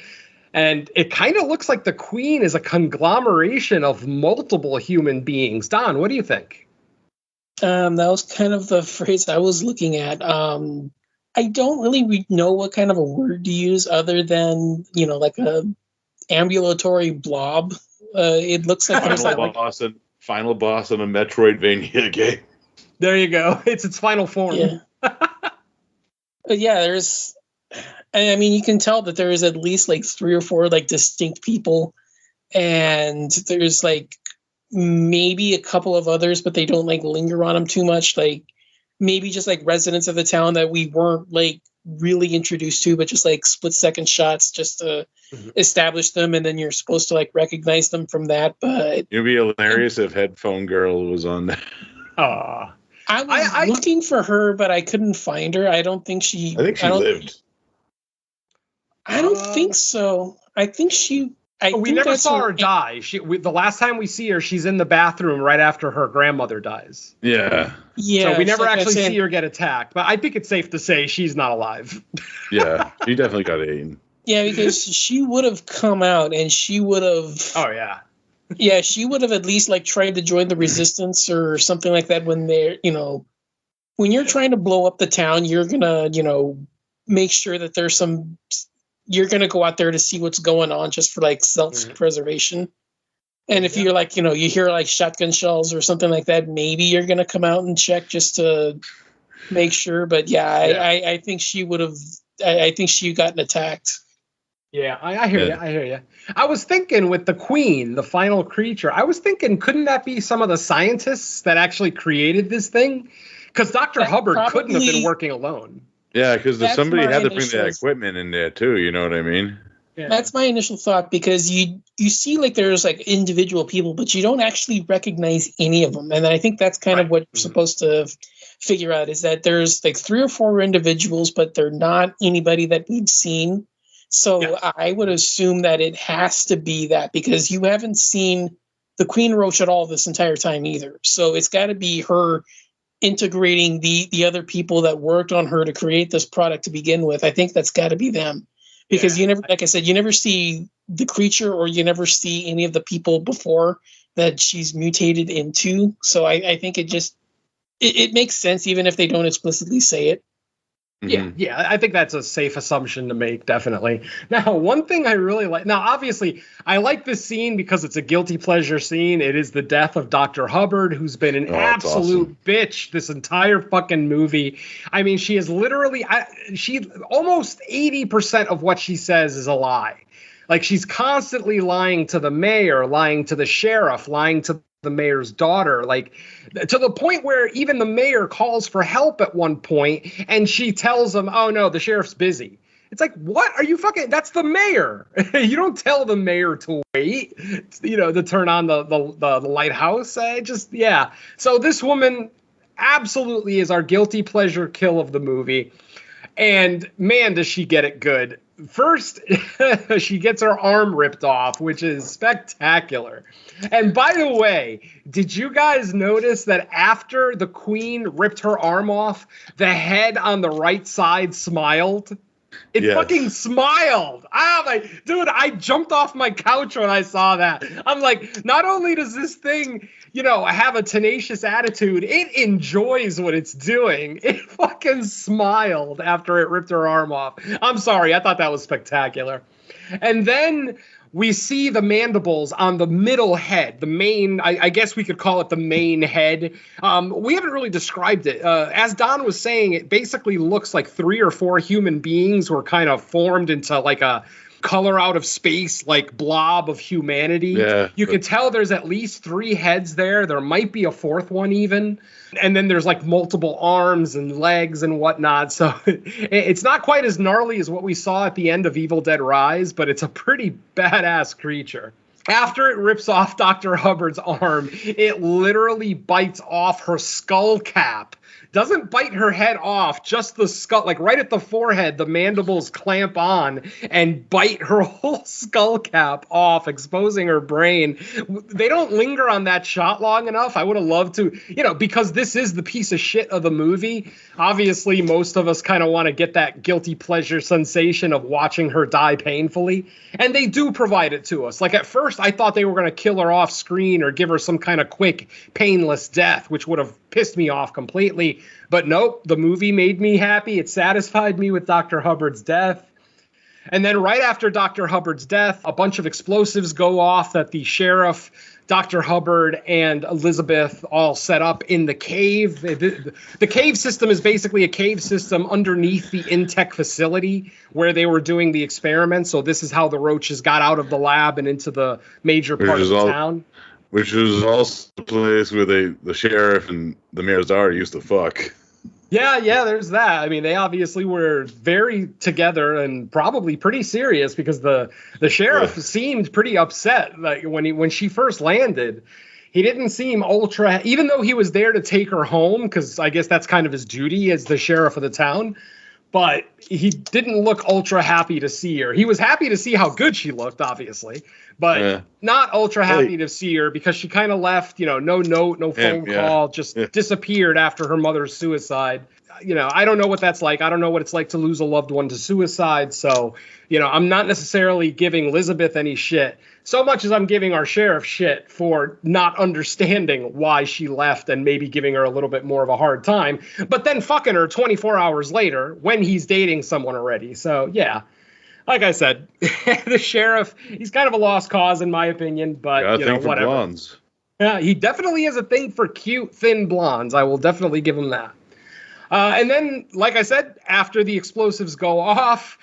And it kind of looks like the Queen is a conglomeration of multiple human beings. Don, what do you think? That was kind of the phrase I was looking at. I don't really know what kind of a word to use other than, like a ambulatory blob. It looks like there's final boss in a Metroidvania game. There you go. It's its final form. Yeah. But yeah, you can tell that there is at least like 3 or 4 like distinct people, and there's like maybe a couple of others, but they don't like linger on them too much. Like, maybe just like residents of the town that we weren't like really introduced to, but just like split-second shots just to establish them, and then you're supposed to like recognize them from that. But it'd be hilarious if Headphone Girl was on there. I was looking for her, but I couldn't find her. I don't think she. I think she lived. I don't think so. I think she. We never saw her die. The last time we see her, she's in the bathroom right after her grandmother dies. Yeah. Yeah. So we never actually see her get attacked. But I think it's safe to say she's not alive. Yeah, she definitely got eaten. Yeah, because she would have come out and she would have. Oh yeah. Yeah, she would have at least like tried to join the resistance or something like that. When they're, when you're trying to blow up the town, you're gonna, make sure that there's some. You're gonna go out there to see what's going on just for like self-preservation. And if you're like, you hear like shotgun shells or something like that, maybe you're gonna come out and check just to make sure. But I think she would have. I think she gotten attacked. Yeah, I hear you. I hear you. I was thinking with the queen, the final creature, I was thinking, couldn't that be some of the scientists that actually created this thing? Because Dr. Hubbard couldn't have been working alone. Yeah, because somebody had to bring that equipment in there too. You know what I mean? Yeah. That's my initial thought, because you see like there's like individual people, but you don't actually recognize any of them. And I think that's kind of what you're supposed to figure out, is that there's like 3 or 4 individuals, but they're not anybody that we've seen. So I would assume that it has to be that, because you haven't seen the Queen Roach at all this entire time either. So it's got to be her integrating the other people that worked on her to create this product to begin with. I think that's got to be them, because you never, like I said, you never see the creature or you never see any of the people before that she's mutated into. So I think it makes sense, even if they don't explicitly say it. Yeah, I think that's a safe assumption to make, definitely. Now, one thing I really like, now, obviously, I like this scene because it's a guilty pleasure scene. It is the death of Dr. Hubbard, who's been an absolute bitch this entire fucking movie. I mean, she is literally, she almost 80% of what she says is a lie. Like, she's constantly lying to the mayor, lying to the sheriff, lying to the mayor's daughter, like to the point where even the mayor calls for help at one point and she tells him, oh no, the sheriff's busy. It's like, what are you fucking, that's the mayor. You don't tell the mayor to wait, to turn on the lighthouse. So this woman absolutely is our guilty pleasure kill of the movie. And man, does she get it good. First, she gets her arm ripped off, which is spectacular. And by the way, did you guys notice that after the queen ripped her arm off, the head on the right side smiled? It fucking smiled. Dude, I jumped off my couch when I saw that. I'm like, not only does this thing, have a tenacious attitude, it enjoys what it's doing. It fucking smiled after it ripped her arm off. I'm sorry, I thought that was spectacular. And then we see the mandibles on the middle head, the main, I guess we could call it the main head. We haven't really described it. As Don was saying, it basically looks like 3 or 4 human beings were kind of formed into like a color out of space, like blob of humanity. Yeah, you can tell there's at least 3 heads there. There might be a 4th one even. And then there's like multiple arms and legs and whatnot. So it's not quite as gnarly as what we saw at the end of Evil Dead Rise, but it's a pretty badass creature. After it rips off Dr. Hubbard's arm, it literally bites off her skull cap. Doesn't bite her head off, just the skull, like right at the forehead, the mandibles clamp on and bite her whole skull cap off, exposing her brain. They don't linger on that shot long enough. I would have loved to, because this is the piece of shit of the movie. Obviously, most of us kind of want to get that guilty pleasure sensation of watching her die painfully. And they do provide it to us. Like at first, I thought they were going to kill her off screen or give her some kind of quick, painless death, which would have pissed me off completely. But nope, the movie made me happy. It satisfied me with Dr. Hubbard's death. And then right after Dr. Hubbard's death, a bunch of explosives go off that the sheriff, Dr. Hubbard, and Elizabeth all set up in the cave. The cave system is basically a cave system underneath the Intech facility where they were doing the experiments. So this is how the roaches got out of the lab and into the major part of the town. Which was also the place where the sheriff and the mayor's daughter used to fuck. Yeah, there's that. I mean, they obviously were very together and probably pretty serious, because the sheriff seemed pretty upset. Like when she first landed, he didn't seem ultra, even though he was there to take her home, because I guess that's kind of his duty as the sheriff of the town. But he didn't look ultra happy to see her. He was happy to see how good she looked, obviously, but not ultra happy to see her because she kind of left, no note, no phone call, just disappeared after her mother's suicide. I don't know what that's like. I don't know what it's like to lose a loved one to suicide. So, I'm not necessarily giving Elizabeth any shit so much as I'm giving our sheriff shit for not understanding why she left and maybe giving her a little bit more of a hard time, but then fucking her 24 hours later when he's dating someone already. So, yeah, like I said, the sheriff, he's kind of a lost cause in my opinion, but, whatever. Blondes. Yeah, he definitely has a thing for cute, thin blondes. I will definitely give him that. And then, like I said, after the explosives go off,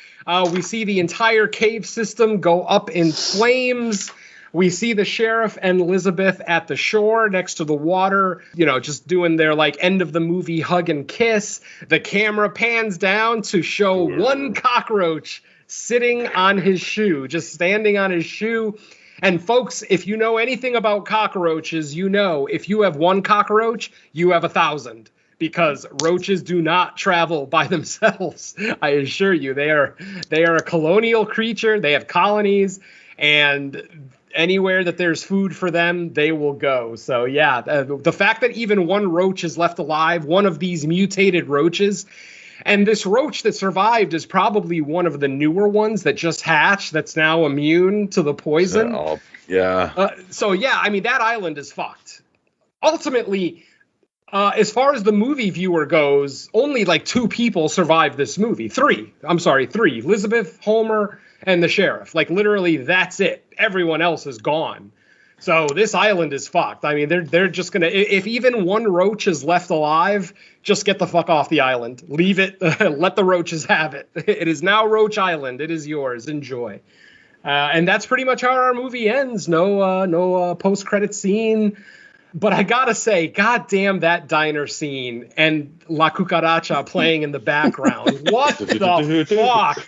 we see the entire cave system go up in flames. We see the sheriff and Elizabeth at the shore next to the water, just doing their end of the movie hug and kiss. The camera pans down to show one cockroach sitting on his shoe, just standing on his shoe. And folks, if you know anything about cockroaches, if you have one cockroach, you have 1,000. Because roaches do not travel by themselves. I assure you, they are a colonial creature. They have colonies, and anywhere that there's food for them, they will go. So yeah, the fact that even one roach is left alive, one of these mutated roaches, and this roach that survived is probably one of the newer ones that just hatched that's now immune to the poison. So yeah, I mean, that island is fucked. Ultimately, as far as the movie viewer goes, only 2 people survived this movie. 3. Elizabeth, Homer, and the sheriff. Literally, that's it. Everyone else is gone. So this island is fucked. I mean, they're just gonna, if even one roach is left alive, just get the fuck off the island. Leave it. Let the roaches have it. It is now Roach Island. It is yours. Enjoy. And that's pretty much how our movie ends. No post-credit scene. But I gotta say, goddamn that diner scene and La Cucaracha playing in the background. What the fuck?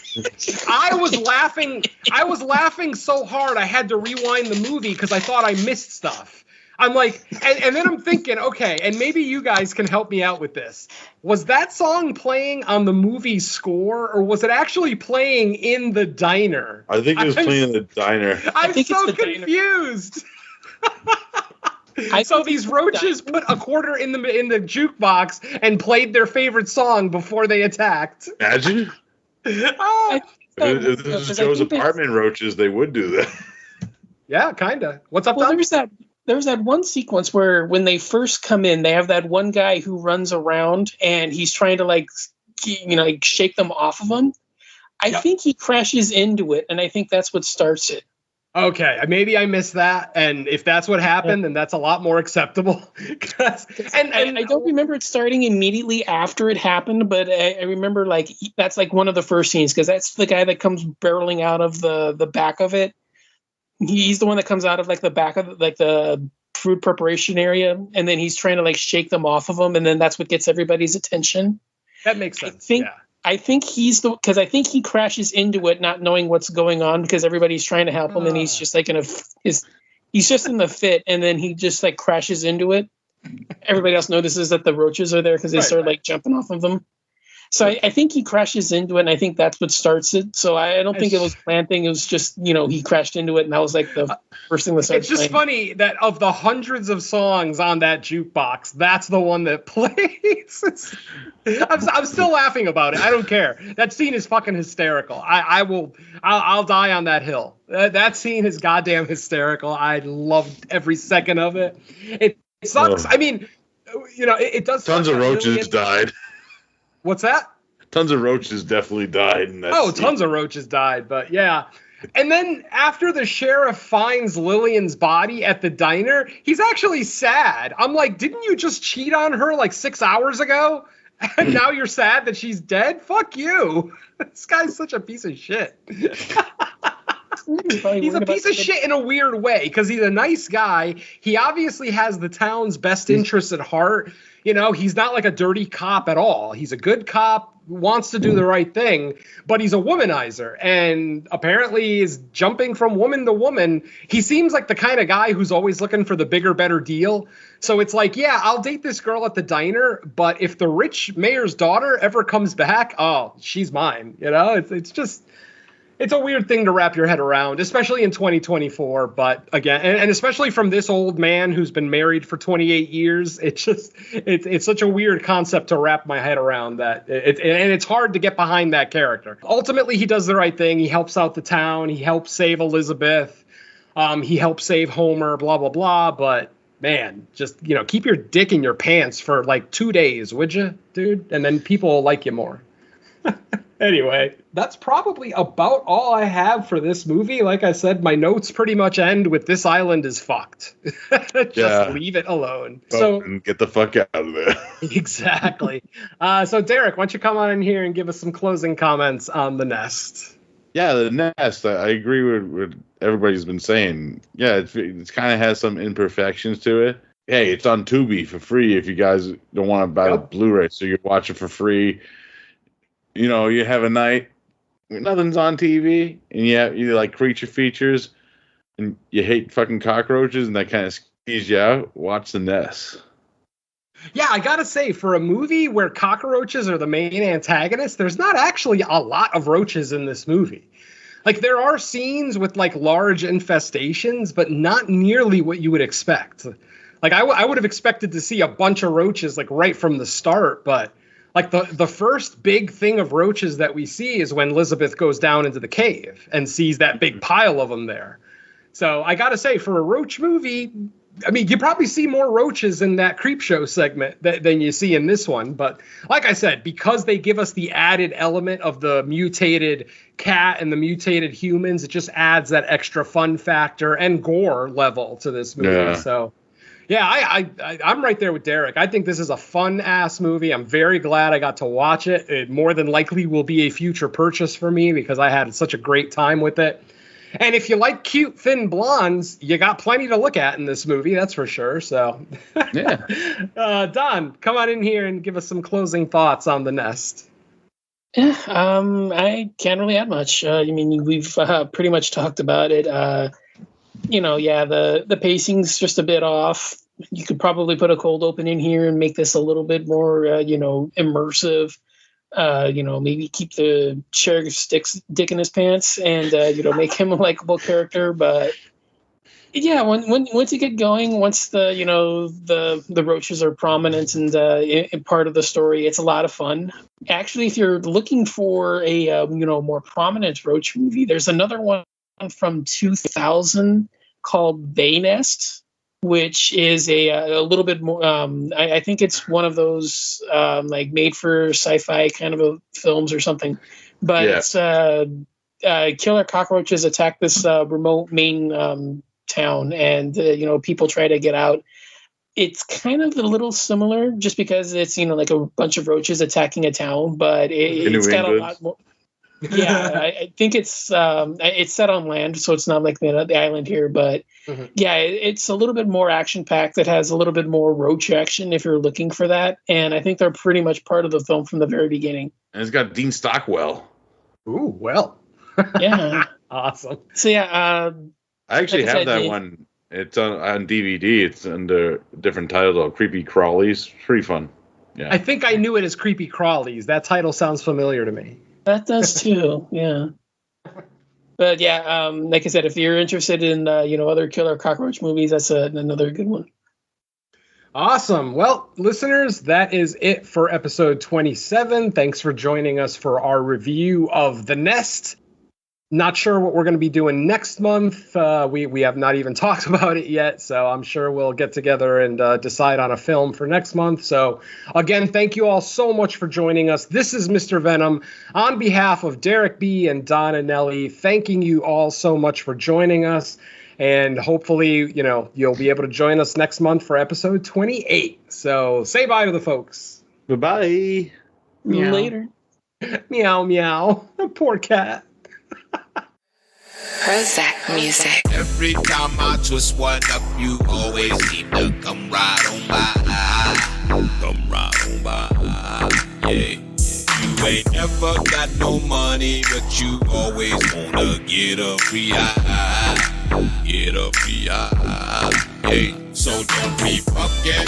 I was laughing so hard I had to rewind the movie because I thought I missed stuff. I'm like, and then I'm thinking, okay, and maybe you guys can help me out with this. Was that song playing on the movie score, or was it actually playing in the diner? I think it was playing in the diner. I'm so confused. So these roaches put a quarter in the jukebox and played their favorite song before they attacked. Imagine. If this was Joe's apartment roaches, they would do that. Yeah, kind of. What's up, Don? There's that one sequence where when they first come in, they have that one guy who runs around and he's trying to shake them off of him. I think he crashes into it, and I think that's what starts it. Okay, maybe I missed that, and if that's what happened, then that's a lot more acceptable. and I don't remember it starting immediately after it happened, but I remember that's one of the first scenes, because that's the guy that comes barreling out of the back of it. He's the one that comes out of the back of the food preparation area, and then he's trying to shake them off of him, and then that's what gets everybody's attention. That makes sense. I think because I think he crashes into it not knowing what's going on because everybody's trying to help him and he's just he's just in the fit, and then he just crashes into it. Everybody else notices that the roaches are there because they start jumping off of them. So I think he crashes into it, and I think that's what starts it. So I don't think it was planting. It was just, he crashed into it, and that was the first thing that started It's just playing. funny that of the hundreds of songs on that jukebox, that's the one that plays. I'm still laughing about it. I don't care. That scene is fucking hysterical. I'll die on that hill. That scene is goddamn hysterical. I loved every second of it. It sucks. I mean, it does. Tons of roaches died. What's that? Tons of roaches definitely died in that scene. Tons of roaches died, but yeah. And then after the sheriff finds Lillian's body at the diner, he's actually sad. I'm like, didn't you just cheat on her 6 hours ago? And now you're sad that she's dead? Fuck you. This guy's such a piece of shit. He's a piece of shit in a weird way because he's a nice guy. He obviously has the town's best interests at heart. You know, he's not like a dirty cop at all. He's a good cop, wants to do the right thing, but he's a womanizer and apparently is jumping from woman to woman. He seems like the kind of guy who's always looking for the bigger, better deal. So it's like, yeah, I'll date this girl at the diner, but if the rich mayor's daughter ever comes back, oh, she's mine. You know, it's a weird thing to wrap your head around, especially in 2024. But again, and especially from this old man who's been married for 28 years, it's such a weird concept to wrap my head around that and it's hard to get behind that character. Ultimately, he does the right thing. He helps out the town. He helps save Elizabeth. He helps save Homer, blah, blah, blah. But man, just, you know, keep your dick in your pants for like 2 days, would you, dude? And then people will like you more. Anyway, that's probably about all I have for this movie. Like I said, my notes pretty much end with "this island is fucked." Just leave it alone. So and get the fuck out of there. Exactly. So Derek, why don't you come on in here and give us some closing comments on The Nest? Yeah, The Nest. I agree with what everybody's been saying. Yeah, it kind of has some imperfections to it. Hey, it's on Tubi for free if you guys don't want to buy the Blu-ray, so you watch it for free. You know, you have a night, nothing's on TV, and you like creature features, and you hate fucking cockroaches, and that kind of skews you out. Watch The Nest. Yeah, I gotta say, for a movie where cockroaches are the main antagonist, there's not actually a lot of roaches in this movie. Like, there are scenes with, like, large infestations, but not nearly what you would expect. Like, I would have expected to see a bunch of roaches, like, right from the start, but... like the first big thing of roaches that we see is when Elizabeth goes down into the cave and sees that big pile of them there. So I got to say, for a roach movie, I mean, you probably see more roaches in that creep show segment than you see in this one. But like I said, because they give us the added element of the mutated cat and the mutated humans, it just adds that extra fun factor and gore level to this movie. Yeah. So... yeah, I'm right there with Derek. I think this is a fun-ass movie. I'm very glad I got to watch it. It more than likely will be a future purchase for me because I had such a great time with it. And if you like cute, thin blondes, you got plenty to look at in this movie, that's for sure. So, yeah. Don, come on in here and give us some closing thoughts on The Nest. Yeah, I can't really add much. I mean, we've pretty much talked about it. You know, yeah, the pacing's just a bit off. You could probably put a cold open in here and make this a little bit more, immersive. Maybe keep the sheriff's dick in his pants and, make him a likable character. But yeah, once you get going, once the roaches are prominent and in part of the story, it's a lot of fun. Actually, if you're looking for a more prominent roach movie, there's another one from 2000 called Bay Nest, which is a little bit more. I think it's one of those like made for sci-fi kind of films or something. But it's killer cockroaches attack this remote Maine town, and people try to get out. It's kind of a little similar, just because it's like a bunch of roaches attacking a town, but it's got a lot more. Yeah, I think it's set on land, so it's not like the island here. But yeah, it's a little bit more action packed. It has a little bit more roach action if you're looking for that, and I think they're pretty much part of the film from the very beginning. And it's got Dean Stockwell. Ooh, well, yeah, awesome. So yeah, I actually have that one. It's on DVD. It's under a different title, though. Creepy Crawlies. Pretty fun. Yeah, I think I knew it as Creepy Crawlies. That title sounds familiar to me. That does too, yeah. But yeah, like I said, if you're interested in other killer cockroach movies, that's another good one. Awesome. Well, listeners, that is it for episode 27. Thanks for joining us for our review of The Nest. Not sure what we're going to be doing next month. We have not even talked about it yet, so I'm sure we'll get together and decide on a film for next month. So, again, thank you all so much for joining us. This is Mr. Venom. On behalf of Derek B. and Don Anelli, thanking you all so much for joining us. And hopefully, you'll be able to join us next month for episode 28. So, say bye to the folks. Bye-bye. Meow. Later. Meow, meow. Poor cat. Prozac music. Every time I twist one up, you always seem to come right on by. Come right on by. Yeah. You ain't never got no money, but you always wanna get a free eye. Get a free eye. Yeah. So don't be fucking.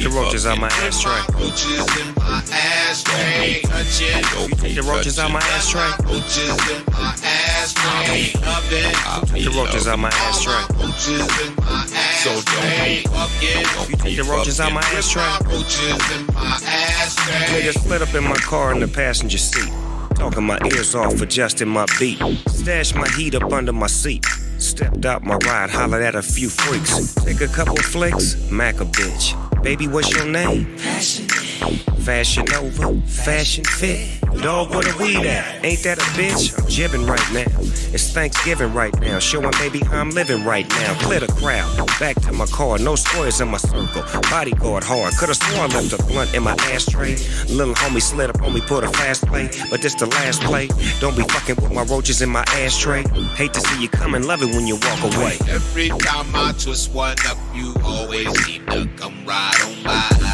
The roaches out my ashtray. Roaches in my ashtray. Touch it. You take the roaches out my ashtray. Roaches in my ashtray. Love it. The roaches out my ashtray. Roaches in my ashtray. So don't be fucking. You take the roaches out my ashtray. Roaches in my ashtray. Nigga slid up in my car in the passenger seat. Talking my ears off, adjusting my beat. Stashed my heat up under my seat. Stepped out my ride, hollered at a few freaks. Take a couple flicks, Mac a bitch. Baby, what's your name? Fashion Nova, Fashion Fit. Dog, where the weed at? Ain't that a bitch? I'm jibbing right now. It's Thanksgiving right now. Showing baby how I'm living right now. Clear the crowd. Back to my car. No squares in my circle. Bodyguard hard. Could've sworn I left a blunt in my ashtray. Little homie slid up on me, put a fast play. But this the last play. Don't be fucking with my roaches in my ashtray. Hate to see you coming, love it when you walk away. Every time I twist one up, you always seem to come right on by.